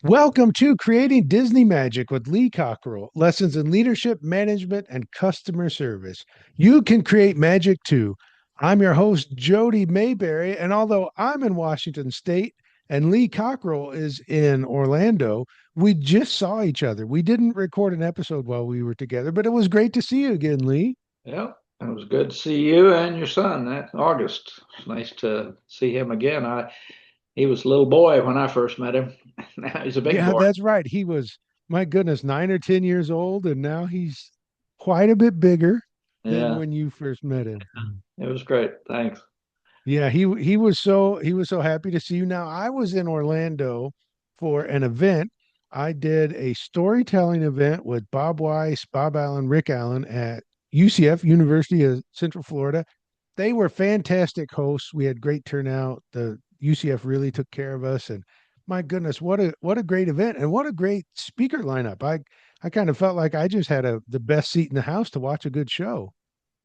Welcome to Creating Disney Magic with Lee Cockrell. Lessons in leadership, management, and customer service. You can create magic too. I'm your host, Jody Mayberry, and although I'm in Washington State and Lee Cockrell is in Orlando, we just saw each other. We didn't record an episode while we were together, but it was great to see you again, Lee. Yeah, it was good to see you and your son that August. It's nice to see him again. He was a little boy when I first met him. Now he's a big Yeah, boy. that's right. He was, my goodness, 9 or 10 years old, and now he's quite a bit bigger than Yeah, when you first met him. it was great. Thanks. Yeah, he was so happy to see you. Now, I was in Orlando for an event. I did a storytelling event with Bob Weiss, Bob Allen, Rick Allen at UCF, University of Central Florida. They were fantastic hosts. We had great turnout. The UCF really took care of us, and my goodness, what a great event and what a great speaker lineup. I kind of felt like I just had the best seat in the house to watch a good show.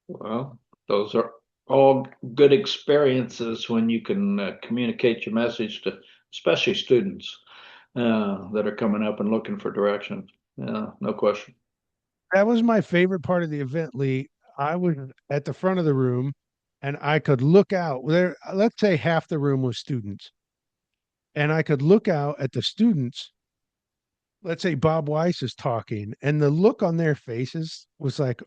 Well, those are all good experiences when you can communicate your message to especially students that are coming up and looking for direction. Yeah, no question. That was my favorite part of the event, Lee. I was at the front of the room and I could look out there. Let's say half the room was students, and I could look out at the students. Let's say Bob Weiss is talking, and the look on their faces was like,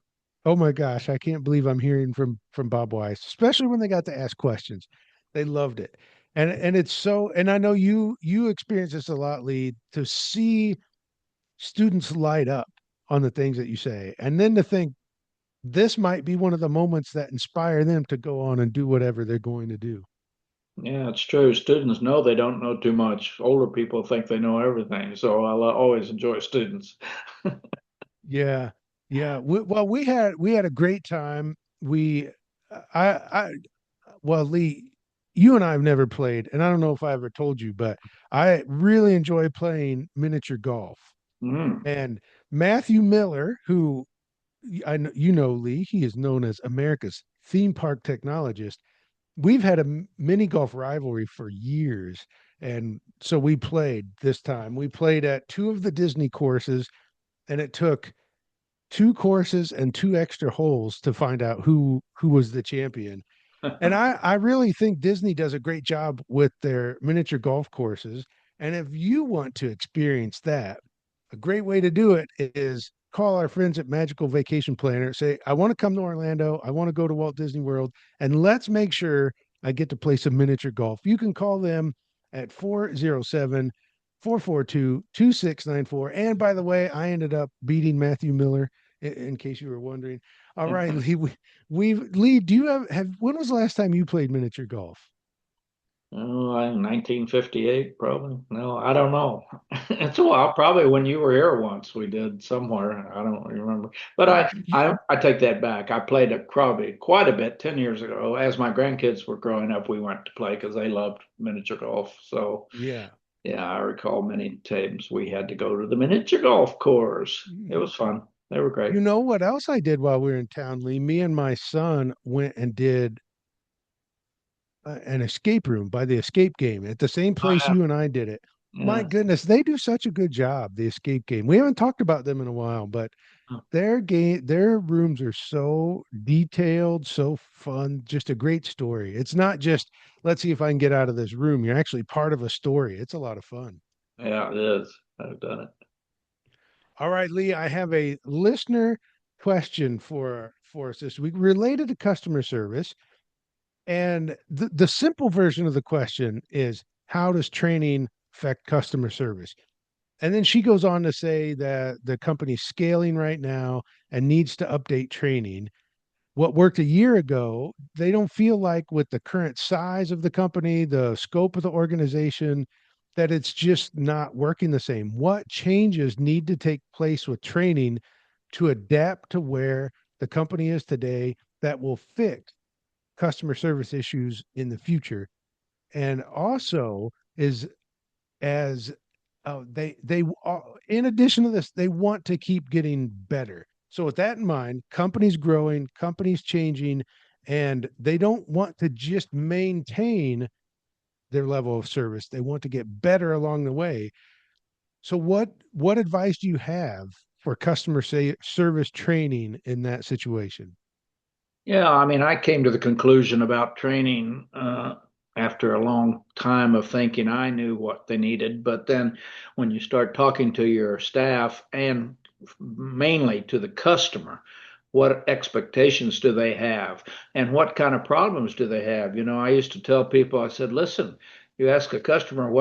"Oh my gosh, I can't believe I'm hearing from Bob Weiss." Especially when they got to ask questions, they loved it, and it's so. And I know you experience this a lot, Lee, to see students light up on the things that you say, and then to think this might be one of the moments that inspire them to go on and do whatever they're going to do. Yeah, it's true. Students know they don't know too much. Older people think they know everything. So I'll always enjoy students. Yeah. Yeah. Well, we had a great time. Well, Lee, you and I have never played, and I don't know if I ever told you, but I really enjoy playing miniature golf. Mm. And Matthew Miller, who I know, Lee, he is known as America's theme park technologist. We've had a mini golf rivalry for years. And so we played this time. We played at two of the Disney courses, and it took two courses and two extra holes to find out who was the champion. And I really think Disney does a great job with their miniature golf courses. And if you want to experience that, a great way to do it is call our friends at Magical Vacation Planner, say, I want to come to Orlando, I want to go to Walt Disney World, and let's make sure I get to play some miniature golf. You can call them at 407 442 2694. And by the way, I ended up beating Matthew Miller, in case you were wondering. All right, Lee, Lee, do you have when was the last time you played miniature golf? Oh, 1958, probably. No, I don't know. It's a while. Probably when you were here once, we did somewhere. I don't remember. But Y- I, y- I, I take that back. I played it probably quite a bit 10 years ago. As my grandkids were growing up, we went to play because they loved miniature golf. So, Yeah. yeah, I recall many times we had to go to the miniature golf course. It Y- was fun. They were great. You know what else I did while we were in town, Lee? Me and my son went and did an escape room by the escape game at the same Oh, place yeah. you and I did it. My Yeah. goodness, they do such a good job, the escape game. We haven't talked about them in a while, but their rooms are so detailed, so fun, just a great story. It's not just let's see if I can get out of this room. You're actually part of a story. It's a lot of fun. Yeah, it is. I've done it. All right, Lee, I have a listener question for us this week related to customer service. And the simple version of the question is, how does training affect customer service? And then she goes on to say that the company's scaling right now and needs to update training. What worked a year ago, they don't feel like with the current size of the company, the scope of the organization, that it's just not working the same. What changes need to take place with training to adapt to where the company is today that will fix customer service issues in the future? And also is as they in addition to this, they want to keep getting better. So with that in mind, companies growing, companies changing, and they don't want to just maintain their level of service. They want to get better along the way. So what advice do you have for service training in that situation? Yeah, I mean, I came to the conclusion about training after a long time of thinking I knew what they needed. But then when you start talking to your staff and mainly to the customer, what expectations do they have? And what kind of problems do they have? I used to tell people, I said, listen, you ask a customer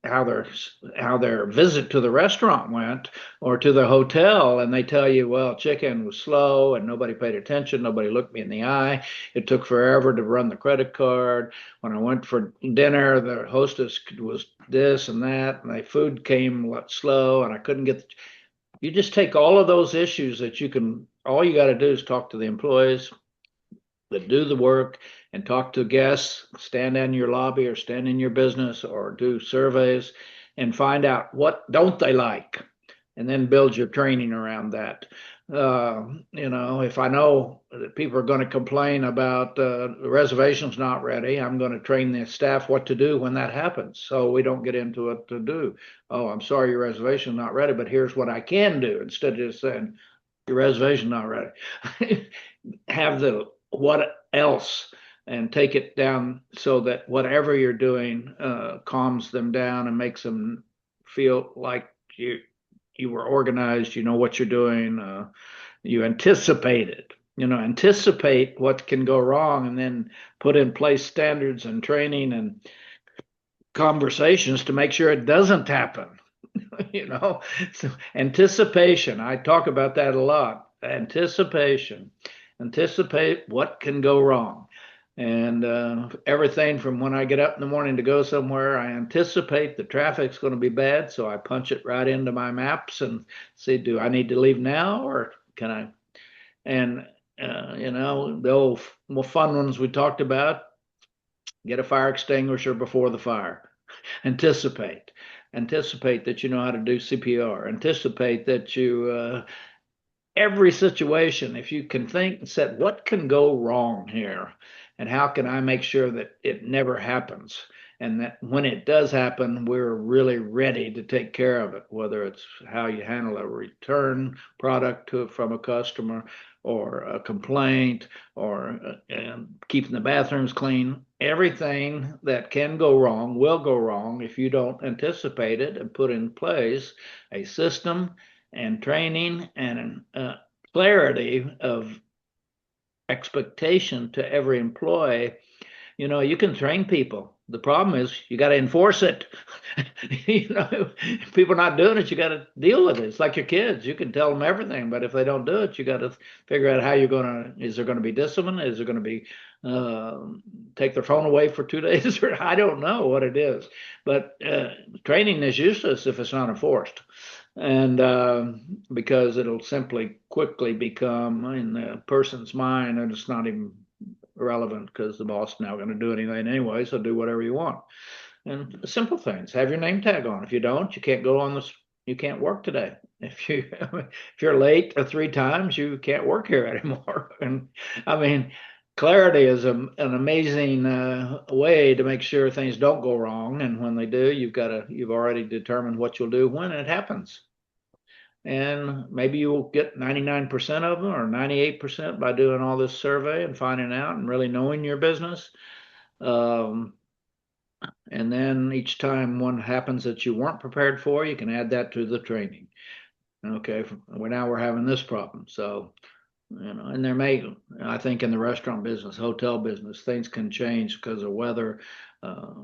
how their visit to the restaurant went or to the hotel, and they tell you, well, chicken was slow and nobody paid attention, nobody looked me in the eye, it took forever to run the credit card, when I went for dinner the hostess was this and that, and the food came slow and I couldn't get you just take all of those issues all you got to do is talk to the employees that do the work and talk to guests, stand in your lobby or stand in your business or do surveys and find out what don't they like, and then build your training around that. If I know that people are going to complain about the reservations not ready, I'm going to train the staff what to do when that happens. So we don't get into it to do, oh, I'm sorry, your reservation's not ready, but here's what I can do, instead of just saying, your reservation's not ready. Have the what else and take it down so that whatever you're doing calms them down and makes them feel like you were organized, you know what you're doing, you anticipate it, anticipate what can go wrong, and then put in place standards and training and conversations to make sure it doesn't happen. So anticipation, I talk about that a lot. Anticipate what can go wrong, and everything from when I get up in the morning to go somewhere, I anticipate the traffic's going to be bad, so I punch it right into my maps and see, do I need to leave now or can I? And the old fun ones we talked about: get a fire extinguisher before the fire, anticipate anticipate that you know how to do CPR, anticipate that you every situation, if you can think and say, what can go wrong here? And how can I make sure that it never happens? And that when it does happen, we're really ready to take care of it, whether it's how you handle a return product from a customer or a complaint or keeping the bathrooms clean. Everything that can go wrong will go wrong if you don't anticipate it and put in place a system and training and clarity of expectation to every employee. You can train people. The problem is you got to enforce it. If people are not doing it, you got to deal with it. It's like your kids. You can tell them everything, but if they don't do it, you got to figure out how you're going to. Is there going to be discipline? Is there going to be uh, take their phone away for 2 days? Or I don't know what it is, but training is useless if it's not enforced, and because it'll simply quickly become in the person's mind, and it's not even irrelevant because the boss is now going to do anything anyway, so do whatever you want. And simple things: have your name tag on. If you don't, you can't go on this. You can't work today. If you're late 3 times, you can't work here anymore. And I mean, clarity is an amazing way to make sure things don't go wrong. And when they do, you've already determined what you'll do when it happens. And maybe you'll get 99% of them or 98% by doing all this survey and finding out and really knowing your business. Um, and then each time one happens that you weren't prepared for, you can add that to the training. Okay, now we're having this problem. So, and I think in the restaurant business, hotel business, things can change because of weather.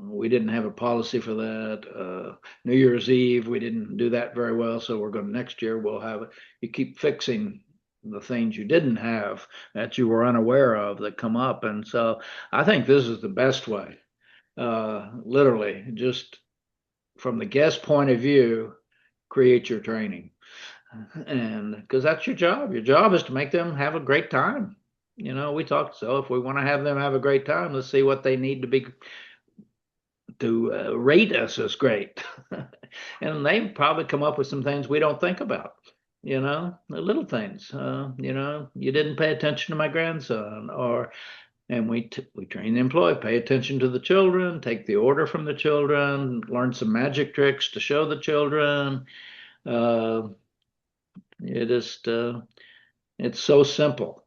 We didn't have a policy for that. New Year's Eve, we didn't do that very well. So we're going next year, we'll have it. You keep fixing the things you didn't have that you were unaware of that come up. And so I think this is the best way, literally, just from the guest point of view, create your training. And because that's your job is to make them have a great time. We talked, so if we want to have them have a great time, let's see what they need to rate us as great. And they probably come up with some things we don't think about, the little things. You didn't pay attention to my grandson, or And we train the employee, pay attention to the children, take the order from the children, learn some magic tricks to show the children. Uh, it just it's so simple.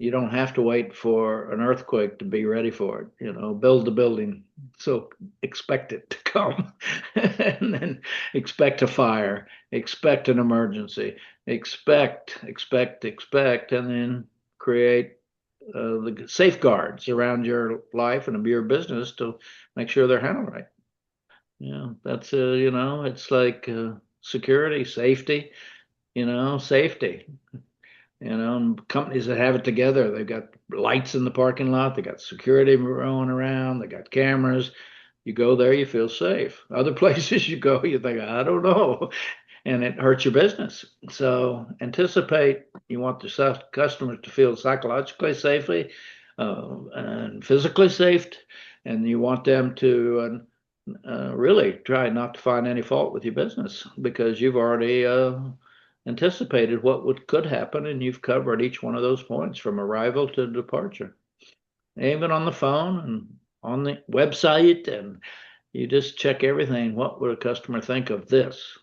You don't have to wait for an earthquake to be ready for it. Build the building, so expect it to come, and then expect a fire, expect an emergency, expect, and then create the safeguards around your life and your business to make sure they're handled right. Yeah, that's it's like security, safety. Safety. And companies that have it together, they've got lights in the parking lot, they got security rolling around, they got cameras. You go there, you feel safe. Other places you go, you think, I don't know, and it hurts your business. So anticipate. You want the customers to feel psychologically safely and physically safe, and you want them to really try not to find any fault with your business because you've already anticipated what could happen, and you've covered each one of those points from arrival to departure, even on the phone and on the website, and you just check everything. What would a customer think of this?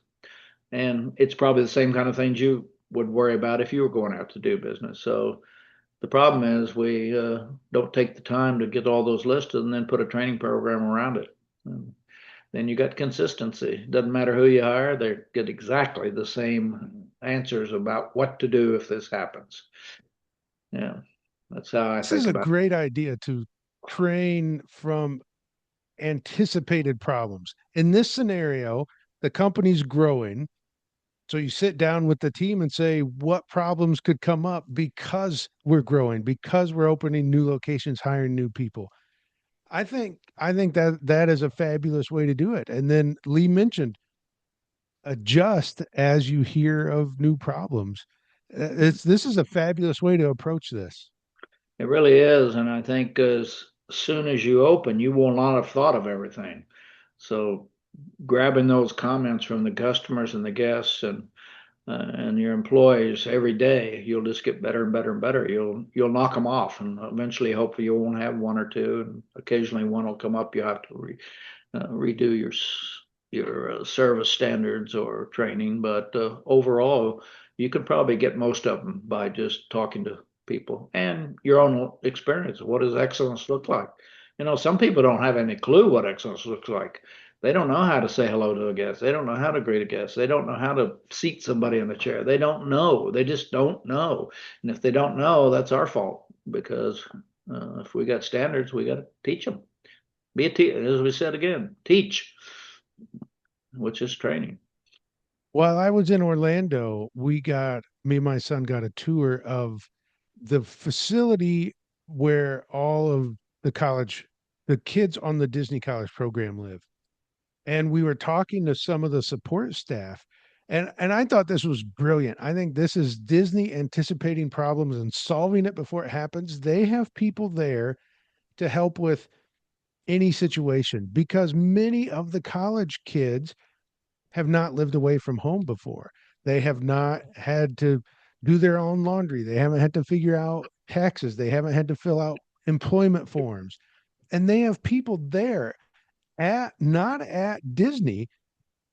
And it's probably the same kind of things you would worry about if you were going out to do business. So the problem is we don't take the time to get all those listed and then put a training program around it. And then you got consistency. Doesn't matter who you hire, they get exactly the same answers about what to do if this happens. Yeah, that's how I This is think a about great idea to train from anticipated problems. In this scenario, the company's growing. So you sit down with the team and say, what problems could come up because we're growing, because we're opening new locations, hiring new people. I think that that is a fabulous way to do it. And then Lee mentioned adjust as you hear of new problems. it. It's this is a fabulous way to approach this. It really is, and I think as soon as you open, you will not have thought of everything. So grabbing those comments from the customers and the guests and your employees every day, you'll just get better and better and better. You'll knock them off, and eventually, hopefully, you won't have one or two, and occasionally one will come up. You have to redo your service standards or training, but overall, you could probably get most of them by just talking to people and your own experience. What does excellence look like? Some people don't have any clue what excellence looks like. They don't know how to say hello to a guest. They don't know how to greet a guest. They don't know how to seat somebody in the chair. They don't know. They just don't know. And if they don't know, that's our fault because if we got standards, we got to teach them. Be a teacher, as we said again, teach, which is training. While I was in Orlando, me and my son got a tour of the facility where all of the kids on the Disney College program live. And we were talking to some of the support staff. And I thought this was brilliant. I think this is Disney anticipating problems and solving it before it happens. They have people there to help with any situation because many of the college kids have not lived away from home before. They have not had to do their own laundry. They haven't had to figure out taxes. They haven't had to fill out employment forms. And they have people there at not at Disney,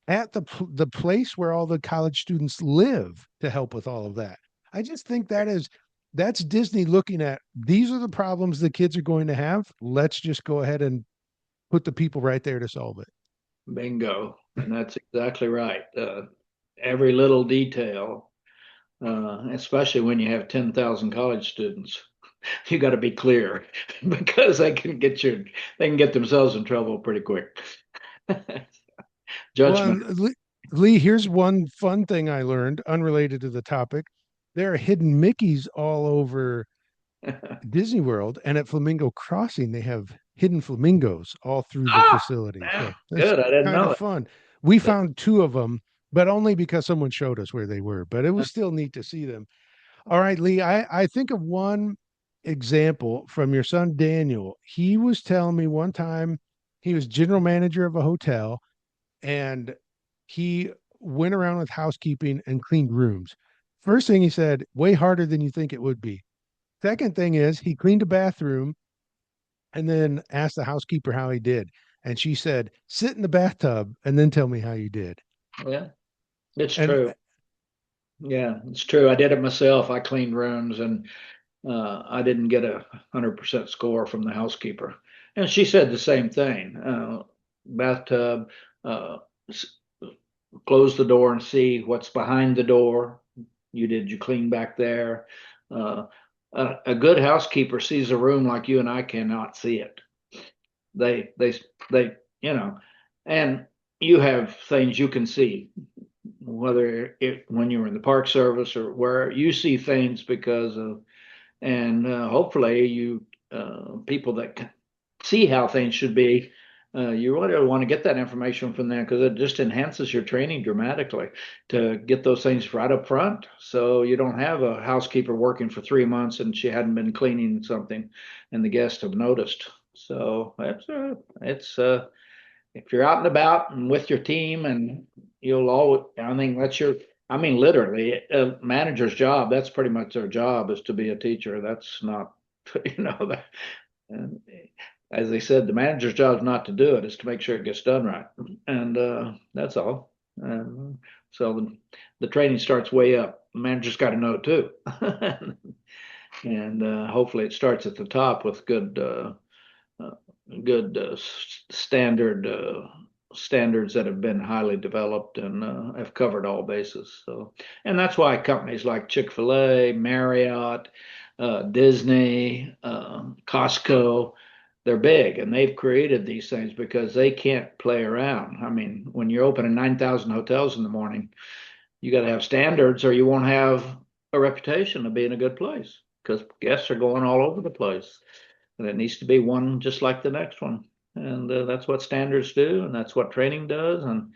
at the place where all the college students live to help with all of that. I just think that's Disney looking at these are the problems the kids are going to have. Let's just go ahead and put the people right there to solve it. Bingo. And that's exactly right. Every little detail, especially when you have 10,000 college students, you got to be clear because they can get themselves in trouble pretty quick. Well, Judgment. and Lee, here's one fun thing I learned unrelated to the topic. There are hidden Mickeys all over Disney World, and at Flamingo Crossing, they have hidden flamingos all through the Ah, facility. yeah, So that's good. I didn't kind know of that. fun. We That- found two of them, but only because someone showed us where they were. But it was still neat to see them. All right, Lee, I think of one example from your son Daniel. He was telling me one time he was general manager of a hotel and he went around with housekeeping and cleaned rooms. First thing he said, way harder than you think it would be. Second thing is he cleaned a bathroom and then asked the housekeeper how he did. And she said, sit in the bathtub and then tell me how you did. Yeah, it's And true. Yeah, it's true. I did it myself. I cleaned rooms and I didn't get 100% score from the housekeeper. And she said the same thing. Bathtub, uh, close the door and see what's behind the door. You clean back there? Uh, a good housekeeper sees a room like you and I cannot see it. They, they, they, you know, and you have things you can see, whether it when you're in the park service or where you see things because of, and hopefully you people that see how things should be, you really want to get that information from them because it just enhances your training dramatically to get those things right up front. So you don't have a housekeeper working for 3 months and she hadn't been cleaning something and the guests have noticed. So it's if you're out and about and with your team and you'll always, I mean, I mean, literally a manager's job. That's pretty much their job is to be a teacher. That's not, that, and as they said, the manager's job is not to do it, is to make sure it gets done right. And that's all. So the training starts way up. The manager's got to know it too. And hopefully it starts at the top with uh, good standards that have been highly developed and have covered all bases. So, and that's why companies like Chick-fil-A, Marriott, Disney, Costco, they're big and they've created these things because they can't play around. I mean, when you're opening 9,000 hotels in the morning, you got to have standards or you won't have a reputation of being a good place because guests are going all over the place and it needs to be one just like the next one. And that's what standards do, and that's what training does. And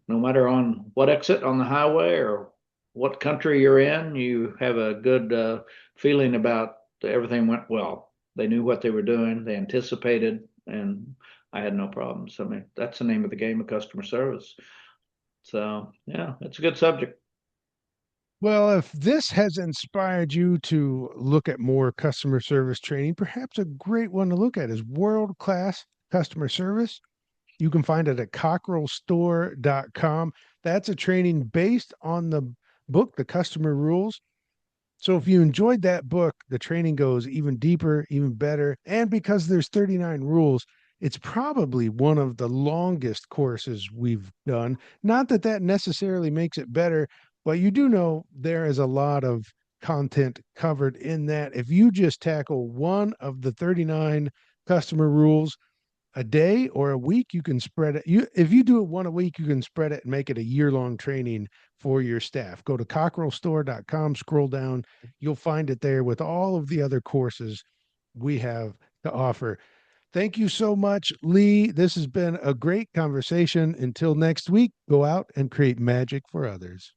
no matter on what exit on the highway or what country you're in, you have a good feeling about everything went well. They knew what they were doing, they anticipated, and I had no problems. I mean, that's the name of the game of customer service. So, yeah, it's a good subject. well, if this has inspired you to look at more customer service training, perhaps a great one to look at is world class customer service. You can find it at cockerelstore.com. That's a training based on the book, The Customer Rules. So if you enjoyed that book, the training goes even deeper, even better. And because there's 39 rules, it's probably one of the longest courses we've done. Not that that necessarily makes it better, but you do know there is a lot of content covered in that. If you just tackle one of the 39 customer rules, a day or a week, you can spread it. You if you do it one a week, you can spread it and make it a year-long training for your staff. Go to cockerelstore.com, scroll down, you'll find it there with all of the other courses we have to offer. Thank you so much, Lee. This has been a great conversation. Until next week, go out and create magic for others.